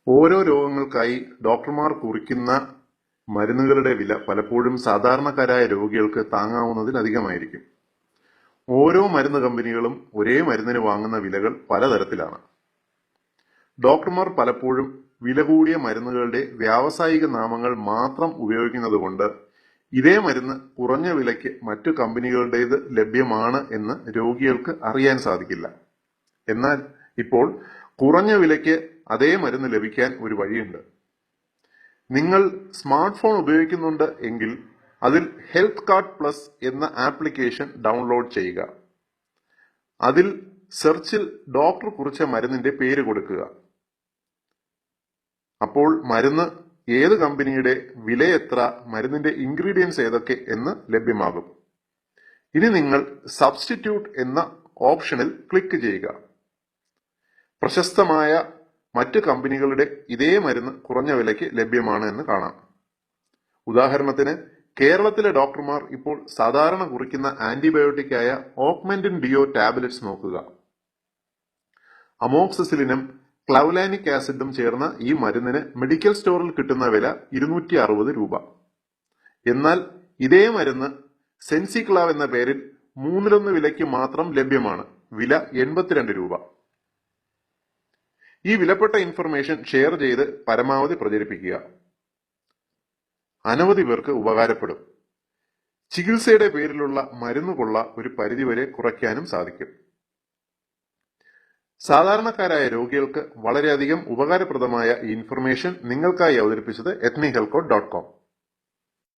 ഓരോ രോഗങ്ങൾക്കായി ഡോക്ടർമാർ കുറിക്കുന്ന മരുന്നുകളുടെ വില പലപ്പോഴും സാധാരണക്കാരായ രോഗികൾക്ക് താങ്ങാവുന്നതിലധികമായിരിക്കും. ഓരോ മരുന്ന് കമ്പനികളും ഒരേ മരുന്നിന് വാങ്ങുന്ന വിലകൾ പലതരത്തിലാണ്. ഡോക്ടർമാർ പലപ്പോഴും വില കൂടിയ മരുന്നുകളുടെ വ്യാവസായിക നാമങ്ങൾ മാത്രം ഉപയോഗിക്കുന്നതുകൊണ്ട് ഇതേ മരുന്ന് കുറഞ്ഞ വിലയ്ക്ക് മറ്റു കമ്പനികളുടേത് ലഭ്യമാണ് എന്ന് രോഗികൾക്ക് അറിയാൻ സാധിക്കില്ല. എന്നാൽ ഇപ്പോൾ കുറഞ്ഞ വിലയ്ക്ക് അതേ മരുന്ന് ലഭിക്കാൻ ഒരു വഴിയുണ്ട്. നിങ്ങൾ സ്മാർട്ട് ഫോൺ ഉപയോഗിക്കുന്നുണ്ട് എങ്കിൽ അതിൽ ഹെൽത്ത് കാർഡ് പ്ലസ് എന്ന ആപ്ലിക്കേഷൻ ഡൗൺലോഡ് ചെയ്യുക. അതിൽ സെർച്ചിൽ ഡോക്ടർ കുറിച്ച മരുന്നിന്റെ പേര് കൊടുക്കുക. അപ്പോൾ മരുന്ന് ഏത് കമ്പനിയുടെ, വില എത്ര, മരുന്നിന്റെ ഇൻഗ്രീഡിയൻസ് ഏതൊക്കെ എന്ന് ലഭ്യമാകും. ഇനി നിങ്ങൾ സബ്സ്റ്റിറ്റ്യൂട്ട് എന്ന ഓപ്ഷനിൽ ക്ലിക്ക് ചെയ്യുക. പ്രശസ്തമായ മറ്റു കമ്പനികളുടെ ഇതേ മരുന്ന് കുറഞ്ഞ വിലയ്ക്ക് ലഭ്യമാണ് എന്ന് കാണാം. ഉദാഹരണത്തിന് കേരളത്തിലെ ഡോക്ടർമാർ ഇപ്പോൾ സാധാരണ കുറിക്കുന്ന ആന്റിബയോട്ടിക്കായ ഓഗ്മെന്റിൻ ഡിയോ ടാബ്ലറ്റ്സ് നോക്കുക. അമോക്സിസിലിനും ക്ലൗലാനിക് ആസിഡും ചേർന്ന ഈ മരുന്നിന് മെഡിക്കൽ സ്റ്റോറിൽ കിട്ടുന്ന വില 260 രൂപ. എന്നാൽ ഇതേ മരുന്ന് സെൻസിക്ലാവ് എന്ന പേരിൽ 1/3 വിലയ്ക്ക് മാത്രം ലഭ്യമാണ്. വില 82 രൂപ. ഈ വിലപ്പെട്ട ഇൻഫർമേഷൻ ഷെയർ ചെയ്ത് പരമാവധി പ്രചരിപ്പിക്കുക. അനവധി പേർക്ക് ഉപകാരപ്പെടും. ചികിത്സയുടെ പേരിലുള്ള മരുന്നുകൊള്ള ഒരു പരിധിവരെ കുറയ്ക്കാനും സാധിക്കും. സാധാരണക്കാരായ രോഗികൾക്ക് വളരെയധികം ഉപകാരപ്രദമായ ഈ ഇൻഫർമേഷൻ നിങ്ങൾക്കായി അവതരിപ്പിച്ചത് ethnichealthcode.com.